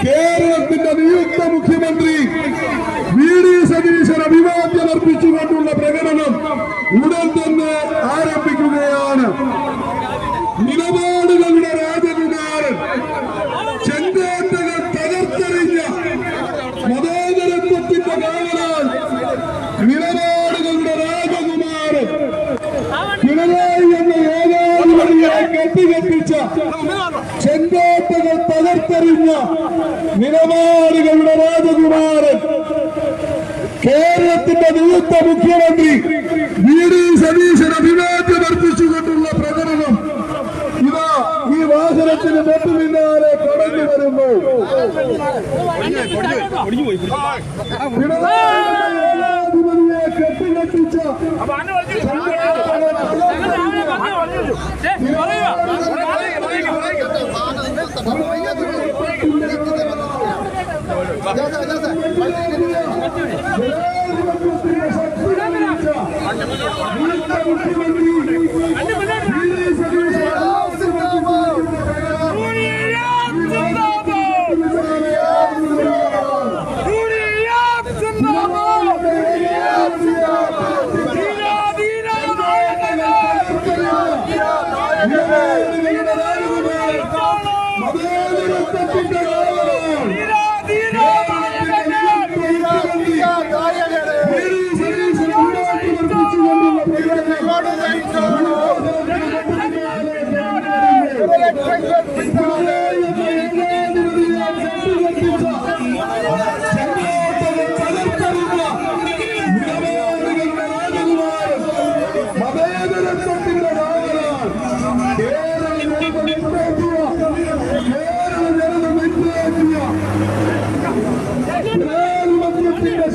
കേരളത്തിന്റെ നിയുക്ത മുഖ്യമന്ത്രി വി.ഡി. സതീശൻ അഭിവാദ്യം അർപ്പിച്ചുകൊണ്ടുള്ള പ്രകടനം ഉടൻ തന്നെ ആരംഭിക്കുകയാണ്. നിലപാടുകളുടെ രാജകുമാരൻ, ചെങ്കോട്ടകൾ തകർത്തെറിഞ്ഞ മതേതരത്വത്തിന്റെ കാവലാൽ നിലപാടുകളുടെ രാജകുമാരൻ, പിണറായി എന്ന ഏകാധിപതിയെ കെട്ടിക്കെട്ടിച്ച ചെങ്കോട്ടകൾ തകർത്തെറിഞ്ഞ നിലപാടുകളുടെ രാജകുമാരൻ, കേരളത്തിന്റെ നിയുക്ത മുഖ്യമന്ത്രി വി.ഡി. സതീശൻ അഭിവാദ്യം അർപ്പിച്ചുകൊണ്ടുള്ള പ്രകടനം ഇതാ ഈ വാഹനത്തിന് തൊട്ടു പിന്നാലെ കടന്നു വരുന്നു. പിണറായി കെട്ടിക്കെട്ടിച്ച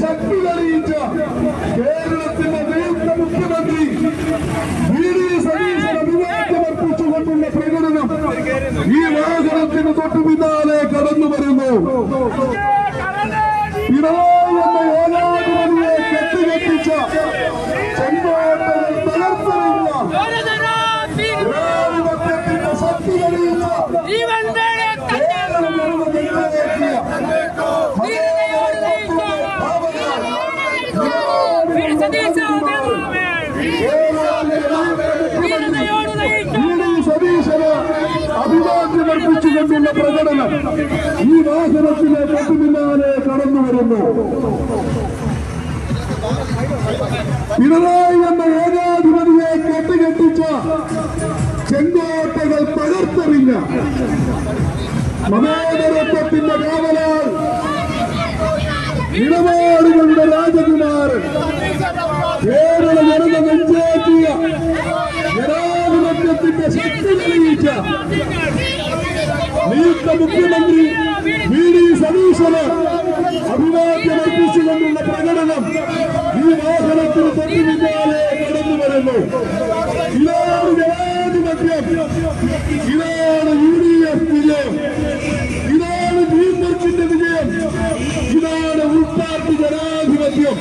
ശക്തി തെളിയിച്ച കേരളത്തിന്റെ നിയുക്ത മുഖ്യമന്ത്രി വി.ഡി. സതീശൻ അഭിവാദ്യം അർപ്പിച്ചുകൊണ്ടുള്ള പ്രകടനം ഈ വാഹനത്തിന് തൊട്ടു പിന്നാലെ കടന്നു വരുന്നു. പിണറായി എന്ന ഏകാധിപതിയെ കെട്ടിക്കെട്ടിച്ച ചെങ്കോട്ടകൾ തകർത്തെറിഞ്ഞ ജനാധിപത്യത്തിന്റെ ശക്തി തെളിയിച്ച സതീശന് അഭിവാദ്യം അർപ്പിച്ചുകൊണ്ടുള്ള പ്രകടനം ഈ വാഹനത്തിലെ തൊട്ടു പിന്നാലെ കടന്നു വരുന്നു. പിണറായി എന്ന ഏകാധിപതിയെ കെട്ടിക്കെട്ടിച്ച ചെങ്കോട്ടകൾ തകർത്തെറിഞ്ഞ മതേതരത്വത്തിന്റെ കാവലാൽ നിലപാടുകളുടെ രാജകുമാരൻ, കേരള ജനത നെഞ്ചേറ്റിയ ജനാധിപത്യത്തിന്റെ ശക്തി തെളിയിച്ച നിയുക്ത മുഖ്യമന്ത്രി വി.ഡി. സതീശന് അഭിവാദ്യം അർപ്പിച്ചുകൊണ്ടുള്ള പ്രകടനം ഈ വാഹനത്തിന് തൊട്ടു പിന്നാലെ കടന്നു വരുന്നു. ഇതാണ് ജനാധിപത്യം, ഇതാണ് UDF വിജയം, ഇതാണ് ഗ്രീൻബർഗിന്റെ വിജയം, ഇതാണ് ഉൾപാർട്ടി ജനാധിപത്യം.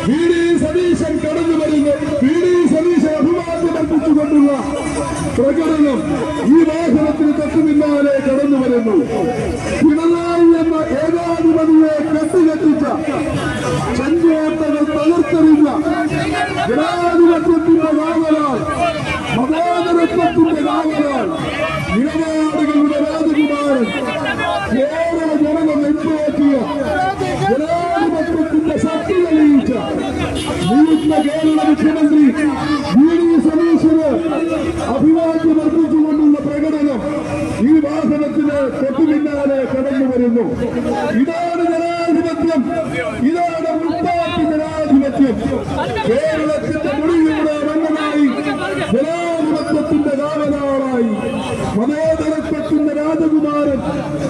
വി.ഡി. സതീശൻ കടന്നു വരുന്നു. വി.ഡി. സതീശൻ അഭിവാദ്യം അർപ്പിച്ചുകൊണ്ടുള്ള പ്രകടനം ഈ വാഹനത്തിന് തൊട്ടു പിന്നാലെ കടന്നു വരുന്നു. പിണറായി എന്ന ഏകാധിപതിയെ കെട്ടിക്കെട്ടിച്ച ചെങ്കോട്ടകൾ തകർത്തെറിഞ്ഞ ജനാധിപത്യത്തിന്റെ കാവലാൽ മതേതരത്വത്തിന്റെ കാവലാൽ നിലപാടുകളുടെ രാജകുമാരൻ, കേരള ജനത നെഞ്ചേറ്റിയ ജനാധിപത്യത്തിന്റെ ശക്തി തെളിയിച്ച നിയുക്ത കേരള മുഖ്യമന്ത്രി വി.ഡി. സതീശന് അഭിവാദ്യം അർപ്പിച്ചുകൊണ്ടുള്ള പ്രകടനം ഈ വാഹനത്തിന് തൊട്ടു പിന്നാലെ കടന്നു വരുന്നു. ഇതാണ് ജനാധിപത്യം, ഇതാണ് ഉൾപാർട്ടി ജനാധിപത്യം. കേരളത്തിന്റെ മുടിയുടെ രംഗമായി ജനാധിപത്യത്തിന്റെ കാവലാളായി മതേതരത്വത്തിന്റെ രാജകുമാരൻ,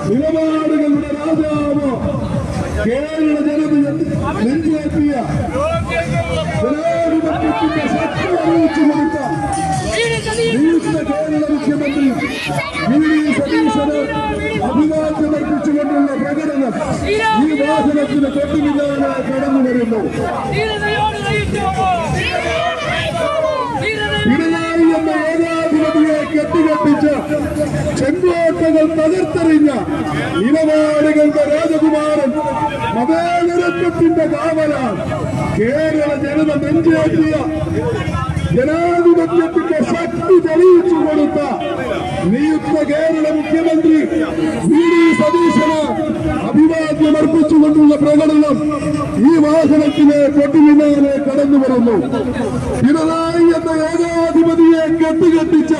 നിലപാടുകളുടെ രാജാവ്, കേരള ജനത നെഞ്ചേറ്റിയ ജനാധിപത്യത്തിന്റെ ശക്തി അറിയിച്ചു കൊടുത്ത നിയുക്ത കേരള മുഖ്യമന്ത്രി വി.ഡി. സതീശന് അഭിവാദ്യം അർപ്പിച്ചുകൊണ്ടുള്ള പ്രകടനം ഈ വാഹനത്തിന് തൊട്ടു പിന്നാലെ കടന്നു വരുന്നു. പിണറായി എന്ന ഏകാധിപതിയെ കെട്ടിക്കെട്ടിച്ച ചെങ്കോട്ടകൾ തകർത്തെറിഞ്ഞ നിലപാടുകളുടെ രാജകുമാരൻ മതേതരത്വത്തിന്റെ കാവലാണ് കേരള ജനത നെഞ്ചേറ്റിയ ജനാധിപത്യത്തിന്റെ ശക്തി തെളിയിച്ചു കൊടുത്ത നിയുക്ത കേരള മുഖ്യമന്ത്രി വി ഡി സതീശന് അഭിവാദ്യം അർപ്പിച്ചുകൊണ്ടുള്ള പ്രകടനം ഈ വാഹനത്തിലെ തൊട്ടുപിന്നാലെ കടന്നു വരുന്നു. പിണറായി എന്ന ഏകാധിപതിയെ കെട്ടുകെട്ടിച്ച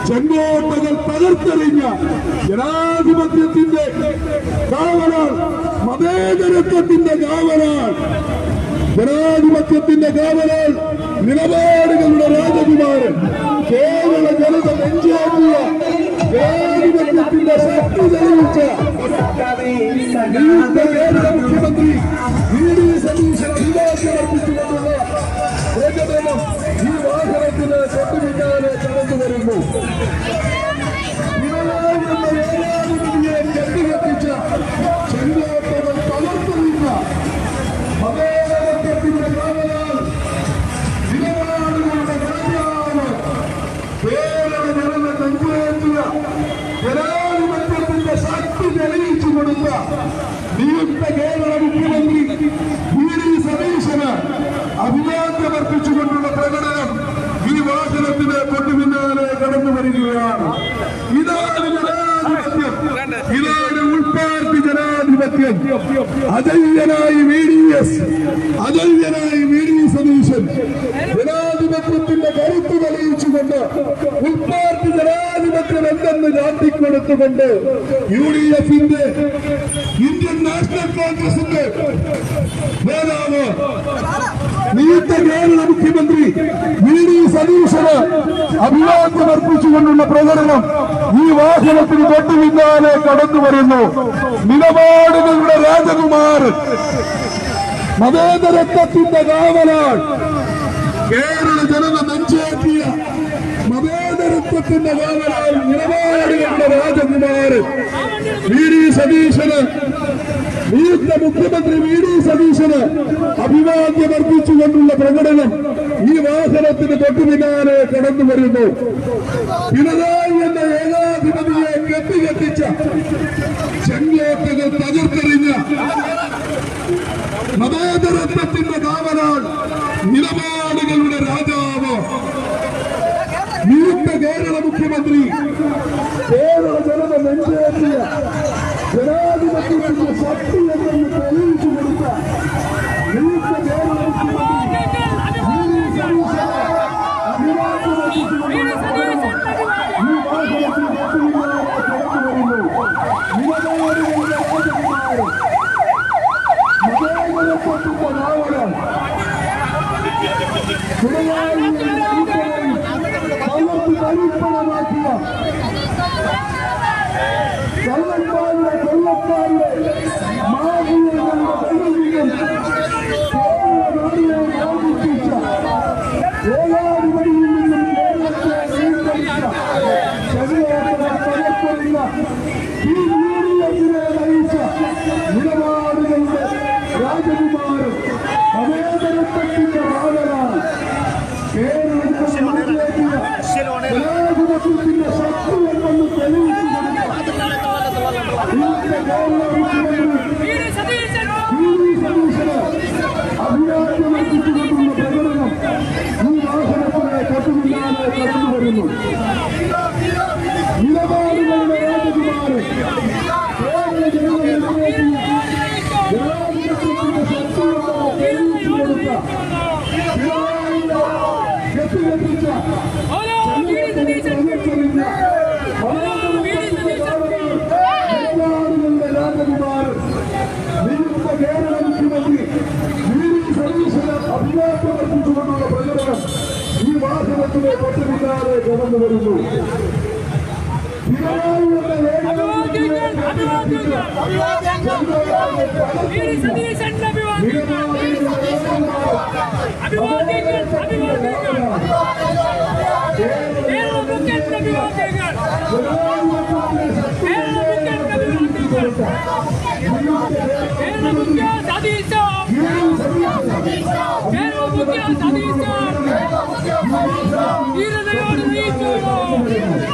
ചെങ്കോട്ടകൾ തകർത്തെറിഞ്ഞ ജനാധിപത്യത്തിന്റെ കാവലാണ്, മതേതരത്വത്തിന്റെ കാവലാണ്, ജനാധിപത്യത്തിന്റെ കാവലാൽ നിലപാടുകളുടെ രാജകുമാരൻ കേരള ജനത നെഞ്ചേറ്റിയ ജനാധിപത്യത്തിന്റെ ശക്തി തെളിയിച്ച കേരള മുഖ്യമന്ത്രി വി ഡി സതീശൻ അഭിവാദ്യം അർപ്പിച്ചുകൊണ്ടുള്ള പ്രകടനം ഈ വാഹനത്തിന് തൊട്ടുപിന്നാലെ കടന്നു വരുന്നു. പിണറായി എന്ന ഏകാധിപതിയെ കെട്ടിക്കെട്ടിച്ച ചെങ്കോട്ടകൾ തകർത്തെറിഞ്ഞ മതേതരത്വത്തിന്റെ കാവലാൽ നിലപാടുകളുടെ രാജാവ് കേരള ജനത നെഞ്ചേറ്റിയ ജനാധിപത്യത്തിന്റെ ശക്തി തെളിയിച്ചു കൊടുത്ത നിയുക്ത കേരള മുഖ്യമന്ത്രി വി ഡി സതീശന് അഭിവാദ്യമർപ്പിച്ചുകൊണ്ടുള്ള പ്രകടനം ഈ വാഹനത്തിന് തൊട്ടുപിന്നാലെ കടന്നു വരികയാണ്. ഇതാണ് ജനാധിപത്യം, ഇതാണ് ഉൾപാർട്ടി ജനാധിപത്യം. അജയ്യനായി വി ഡി എസ്, അജയ്യനായി വി ഡി സതീശൻ ജനാധിപത്യത്തിന്റെ കരുത്ത് തെളിയിച്ചുകൊണ്ട് ഉൾപാർട്ടി ജനാധിപത്യം എന്തെന്ന് കാട്ടിക്കൊടുത്തുകൊണ്ട് UDF ഇന്ത്യൻ നാഷണൽ കോൺഗ്രസിന്റെ നേതാവ് നിയുക്ത കേരള മുഖ്യമന്ത്രി വി ഡി സതീശന് അഭിവാദ്യം അർപ്പിച്ചുകൊണ്ടുള്ള പ്രകടനം ഈ വാഹനത്തിന് തൊട്ടു പിന്നാലെ കടന്നു വരുന്നു. നിലപാടുകളുടെ രാജകുമാരൻ, മതേതരത്വത്തിന്റെ കാവലാൾ, കേരള ജനത നെഞ്ചേറ്റിയ മതേതരത്വത്തിന്റെ കാവലാൾ, നിലപാടുകളുടെ രാജകുമാരൻ വി ഡി സതീശന്, നിയുക്ത മുഖ്യമന്ത്രി വി ഡി സതീശന് അഭിവാദ്യം അർപ്പിച്ചുകൊണ്ടുള്ള പ്രകടനം ഈ വാഹനത്തിന് തൊട്ടുപിന്നാലെ കടന്നു വരുന്നു. പിണറായി എന്ന ഏകാധിപതിയെ കെട്ടിക്കെട്ടിച്ച ചെങ്കോട്ടകൾ തകർത്തെറിഞ്ഞ മതേതരത്വത്തിന്റെ കാവലാൾ, നിലപാടുകളുടെ രാജാവ്, നിയുക്ത കേരള മുഖ്യമന്ത്രി കേരള ജനത നെഞ്ചേറ്റിയ ജനാധിപത്യത്തിന്റെ ശക്തി എന്തെന്ന് തെളിയിച്ചു കൊടുത്ത നിയുക്ത കേരള മുഖ്യമന്ത്രി കള്ളന്മാരുടെ കൊള്ളക്കാരുടെ മാഫിയകളുടെ കയ്യിൽ ഏകാധിപതിയിൽ നിന്നും കേരളത്തെ വീണ്ടെടുത്ത തകർത്തുള്ള ഈ യൂണിയത്തിനെ നയിച്ച നിലപാടുകളുടെ രാജകുമാരൻ, മതേതരത്വത്തിന്റെ ഭാഗമാണ് കേരളത്തിന്റെ ജനാധിപത്യത്തിന്റെ ശക്തി എന്നെന്ന് തെളിയിച്ചു അഭിവാദ്യമർപ്പിച്ചുകൊണ്ടുള്ള പ്രകടനം ഈ വാഹനത്തിനെ തൊട്ടുപിന്നാലെ കടന്നു വരുന്നു. നിലപാടുകളുടെ രാജകുമാരൻ, കേരള ജനാധിപത്യത്തിന്റെ ശക്തിയോടെ തെളിയിച്ചു കൊടുത്ത കെട്ടിക്കെട്ടിച്ച രാജകുമാരൻ, നിയുക്ത കേരള മുഖ്യമന്ത്രി വി ഡി സതീശന് അഭിവാദ്യമർപ്പിച്ചുകൊണ്ടുള്ള പ്രകടനം ഈ വാഹനത്തിലെ തൊട്ടുപിന്നാലെ കടന്നു വരുന്നു. പിണറായി എന്ന ീരതയോട് നീച്ചു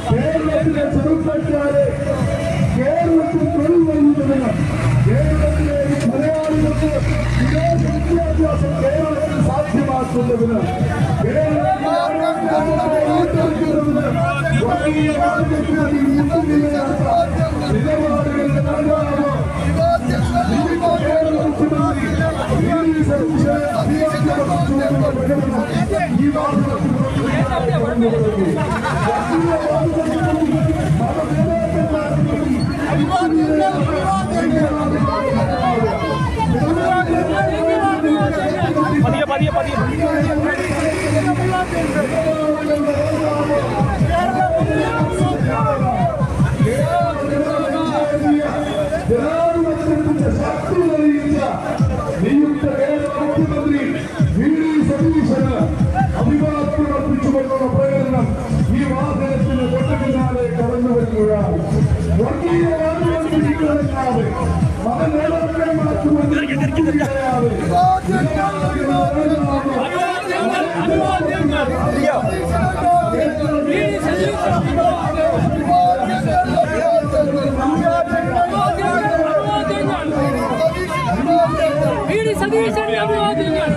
കേരളത്തിലെ ചെറുപ്പക്കാരെ കേരളത്തിൽ തൊഴിൽ നൽകുന്നതിന് കേരളത്തിലെ മലയാളികൾക്ക് വിദേശ വിദ്യാഭ്യാസം കേരളത്തിൽ സാധ്യമാക്കുന്നതിന് മുഖ്യമന്ത്രി വി.ഡി. സതീശന് അഭിവാദ്യം അർപ്പിച്ചുകൊണ്ടുള്ള പ്രകടനം ഈ വാഹനത്തിന് തൊട്ടു പിന്നാലെ കടന്നു വരികയാണ്. വർഗീയവാദികളാതെ മതനേതാക്കളെ മാറ്റുകൊണ്ടിരിക്കുകയാണ്. സതീശന്റെ അഭിവാദ്യങ്ങൾ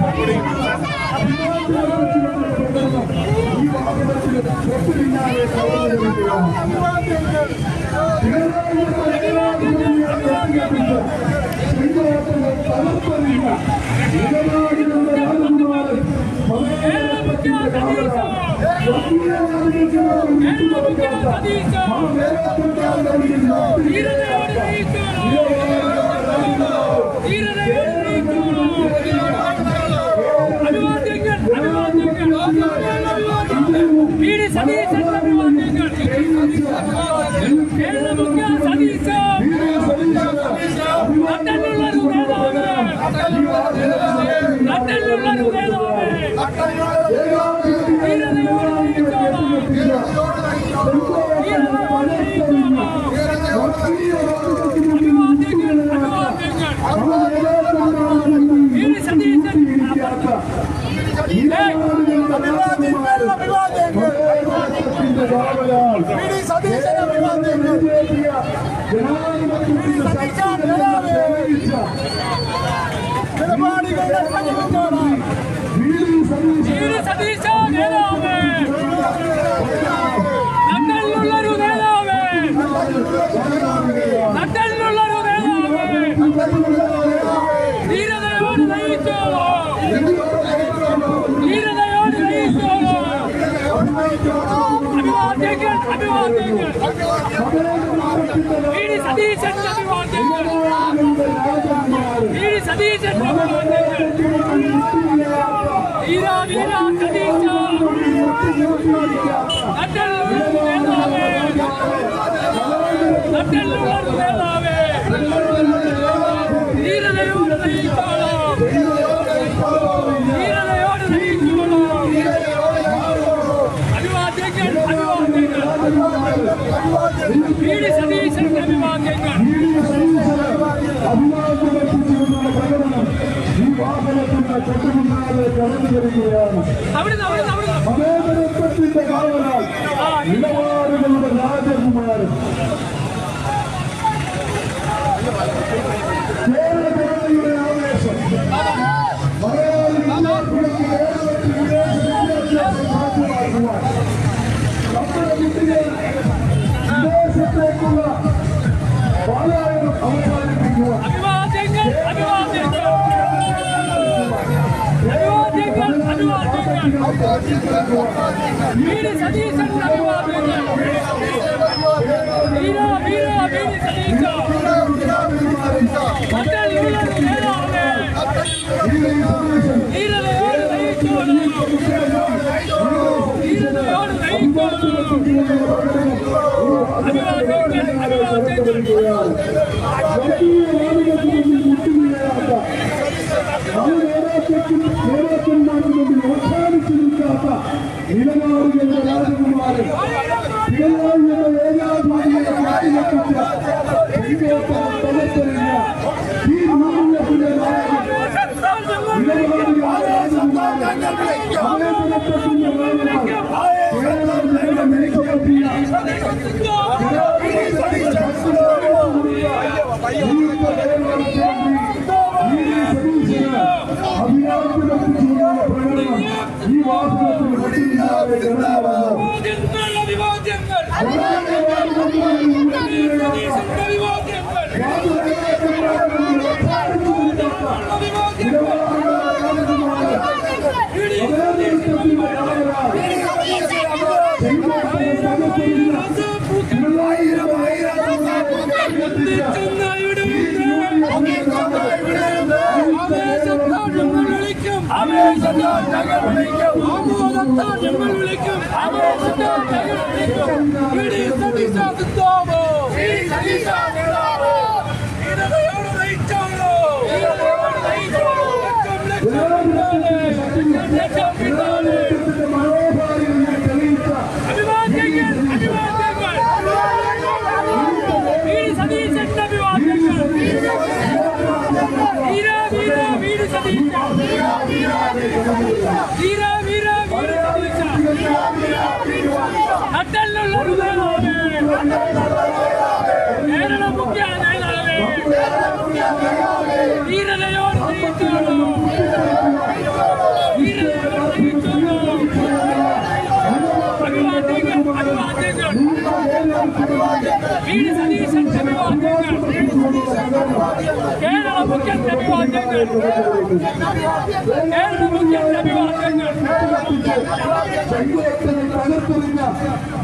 വി.ഡി. സതീശന്റെ അഭിവാദ്യങ്ങൾ മതേതരത്വത്തിന്റെ കാവലാൽ നിലപാടുകളുടെ രാജകുമാരൻ കേരളയുടെ ആവേശം മലയാളി വിദ്യാർത്ഥികൾക്ക് കേരളത്തിൽ വിദേശ വിദ്യാഭ്യാസം സാധ്യമാക്കുവാൻ നമ്മുടെ കുട്ടികൾ വിദേശത്തേക്കുള്ള പാലായനം അവസാനിപ്പിക്കുവാൻ വി.ഡി. സതീശന്റെ അഭിവാദ്യങ്ങൾ നിലപാടുകളുടെ രാജകുമാരൻ ഈ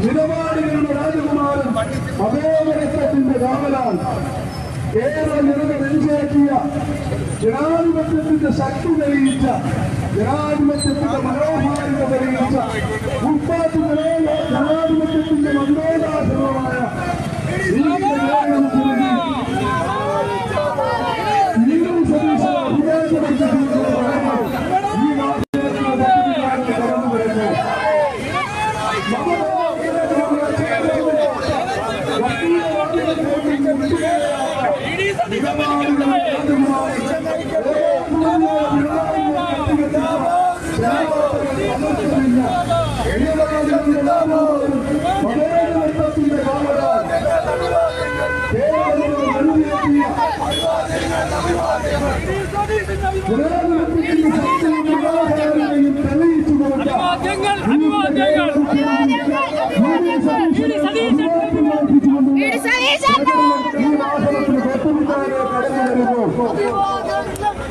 നിലപാടുകളുടെ രാജകുമാരൻ അഭയവരത്തിന്റെ കാവലാൽ കേരള ജനത നെഞ്ചേറ്റിയ ജനാധിപത്യത്തിന്റെ ശക്തി തെളിയിച്ച ജനാധിപത്യത്തിന്റെ മനോഹാരിത തെളിയിച്ച ഉൾപ്പാട്ടുകളെ ജനാധിപത്യത്തിന്റെ മന്ദോദാസനമായ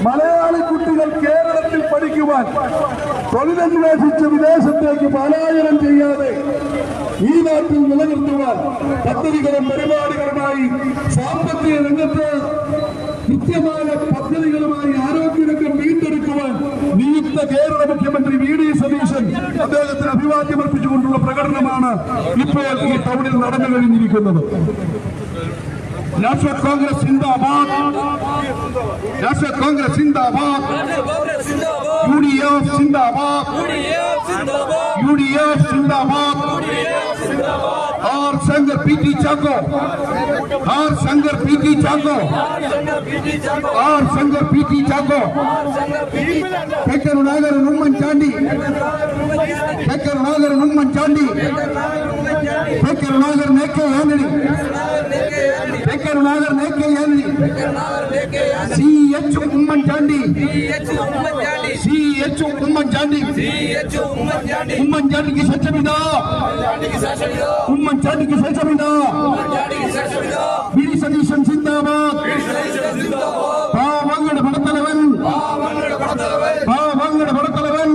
മലയാളി കുട്ടികൾ കേരളത്തിൽ പഠിക്കുവാൻ തൊഴിലന്വേഷിച്ച് വിദേശത്തേക്ക് പലായനം ചെയ്യാതെ ഈ നാട്ടിൽ നിലനിർത്തുവാൻ പദ്ധതികളും പരിപാടികളുമായി സാമ്പത്തിക രംഗത്ത് കൃത്യമായ പദ്ധതികളുമായി ആരോഗ്യരംഗം വീണ്ടെടുക്കുവാൻ നിയുക്ത കേരള മുഖ്യമന്ത്രി വി ഡി സതീശൻ അദ്ദേഹത്തിന് അഭിവാദ്യം അർപ്പിച്ചുകൊണ്ടുള്ള പ്രകടനമാണ് ഇപ്പോൾ ഈ ടൗണിൽ നടന്നു കഴിഞ്ഞിരിക്കുന്നത്. National Congress Zindabad, national Congress Zindabad, UDF Zindabad, UDF Zindabad. R Shankar P T Chacko, R Shankar P T Chacko, R Shankar P T Chacko. Karunakaran Oommen Chandy, Karunakaran Oommen Chandy, Karunakaran A K Antony, Karunakaran A K Antony, C H Oommen Chandy, C H Oommen Chandy, ഉമ്മൻചാണ്ടിക്ക് ശേഷമിതാ, ഉമ്മൻചാണ്ടിക്ക് ശേഷമിതാ വി ഡി സതീശൻ സിന്ദാബാദ്. പാവങ്ങളുടെ പടത്തലവൻ, പാവങ്ങളുടെ പടത്തലവൻ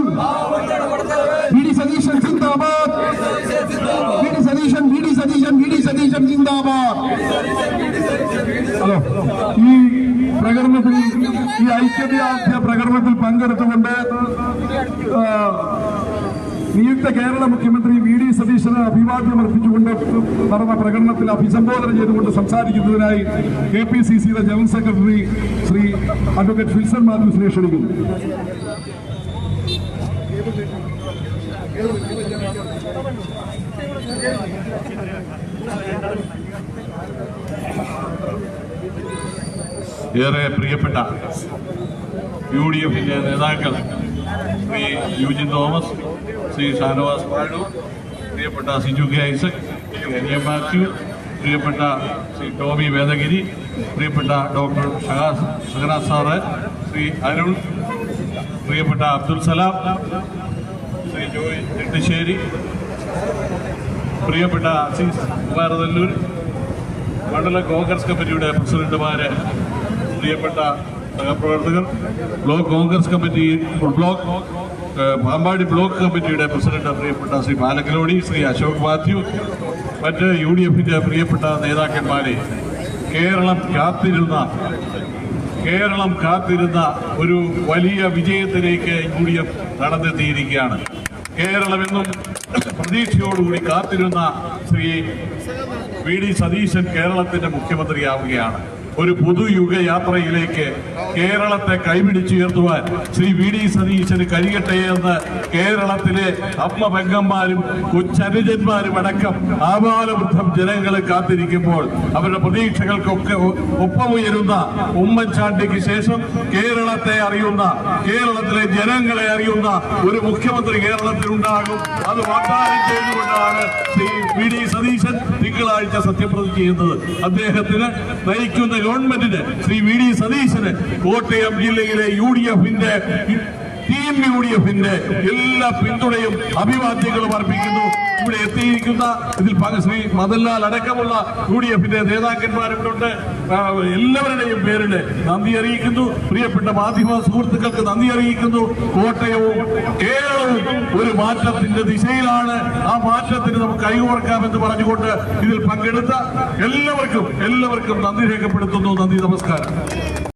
വി ഡി സതീശൻ സിന്ദാബാദ്, V D Satheesan, V D Satheesan, V D Satheesan സിന്ദാബാദ്. ഹലോ, ഈ പ്രകടനത്തിൽ, ഈ ഐക്യദാർഢ്യ പ്രകടനത്തിൽ പങ്കെടുത്തുകൊണ്ട് നിയുക്ത കേരള മുഖ്യമന്ത്രി വി ഡി സതീശന് അഭിവാദ്യം അർപ്പിച്ചുകൊണ്ട് നടന്ന പ്രകടനത്തിൽ അഭിസംബോധന ചെയ്തുകൊണ്ട് സംസാരിക്കുന്നതിനായി KPCCയുടെ general secretary Shri advocate Philson മാത്യൂസിനെ ക്ഷണിക്കുന്നു. ഏറെ പ്രിയപ്പെട്ട UDFിന്റെ നേതാക്കൾ ശ്രീ യൂജിൻ തോമസ്, ശ്രീ ഷാനവാസ് പാഴൂർ, പ്രിയപ്പെട്ട സിജു കെ ഐസക്, ശ്രീ അനിയ മാത്യു, പ്രിയപ്പെട്ട ശ്രീ ടോമി വേദഗിരി, പ്രിയപ്പെട്ട ഡോക്ടർ ഷഹനാസ് സാറ്, ശ്രീ അരുൺ, പ്രിയപ്പെട്ട അബ്ദുൽ സലാം, ശ്രീ ശ്രീ ജോയ് ചെട്ടിശ്ശേരി, പ്രിയപ്പെട്ട അസീസ് കുമാരനെല്ലൂർ, മണ്ഡലം കോൺഗ്രസ് കമ്മിറ്റിയുടെ പ്രസിഡന്റുമാര്, പ്രിയപ്പെട്ട സഹപ്രവർത്തകർ, block Congress committee Pampady block കമ്മിറ്റിയുടെ പ്രസിഡന്റ് പ്രിയപ്പെട്ട ശ്രീ പാലക്കലോടി, ശ്രീ അശോക് മാത്യു, മറ്റ് UDFന്റെ പ്രിയപ്പെട്ട നേതാക്കന്മാരെ, കേരളം കാത്തിരുന്ന ഒരു വലിയ വിജയത്തിലേക്ക് UDF നടന്നെത്തിയിരിക്കുകയാണ്. കേരളമെന്നും പ്രതീക്ഷയോടുകൂടി കാത്തിരുന്ന ശ്രീ VD സതീശൻ കേരളത്തിന്റെ മുഖ്യമന്ത്രിയാവുകയാണ്. ഒരു പുതുയുഗ യാത്രയിലേക്ക് കേരളത്തെ കൈപിടിച്ചുയർത്തുവാൻ ശ്രീ VD സതീശന് കഴിയട്ടെ എന്ന് കേരളത്തിലെ അമ്മ പെങ്ങന്മാരും കൊച്ചനുജന്മാരും അടക്കം ആബാലവൃദ്ധം ജനങ്ങളെ കാത്തിരിക്കുമ്പോൾ അവരുടെ പ്രതീക്ഷകൾക്കൊക്കെ ഒപ്പമുയരുന്ന ഉമ്മൻചാണ്ടിക്ക് ശേഷം കേരളത്തെ അറിയുന്ന, കേരളത്തിലെ ജനങ്ങളെ അറിയുന്ന ഒരു മുഖ്യമന്ത്രി കേരളത്തിലുണ്ടാകും. അത് വാഗ്ദാനം ചെയ്തുകൊണ്ടാണ് ശ്രീ VD സതീശൻ തിങ്കളാഴ്ച സത്യപ്രതിജ്ഞ ചെയ്യുന്നത്. അദ്ദേഹത്തിന് നയിക്കുന്ന ഗവൺമെന്റിന്, ശ്രീ VD സതീശന് കോട്ടയം ജില്ലയിലെ UDFന്റെ ടീം UDFന്റെ എല്ലാ പിന്തുണയും അഭിവാദ്യങ്ങളും അർപ്പിക്കുന്നു. ഇവിടെ എത്തിയിരിക്കുന്ന ഇതിൽ ശ്രീ മദൻലാൽ അടക്കമുള്ള UDFന്റെ നേതാക്കന്മാരുണ്ട്. എല്ലാവരുടെയും പേരിൽ നന്ദി അറിയിക്കുന്നു. പ്രിയപ്പെട്ട മാധ്യമ സുഹൃത്തുക്കൾക്ക് നന്ദി അറിയിക്കുന്നു. കോട്ടയവും കേരളവും ഒരു മാറ്റത്തിന്റെ ദിശയിലാണ്. ആ മാറ്റത്തിന് നമുക്ക് കൈകോർക്കാമെന്ന് പറഞ്ഞുകൊണ്ട് ഇതിൽ പങ്കെടുത്ത എല്ലാവർക്കും നന്ദി രേഖപ്പെടുത്തുന്നു. നന്ദി, നമസ്കാരം.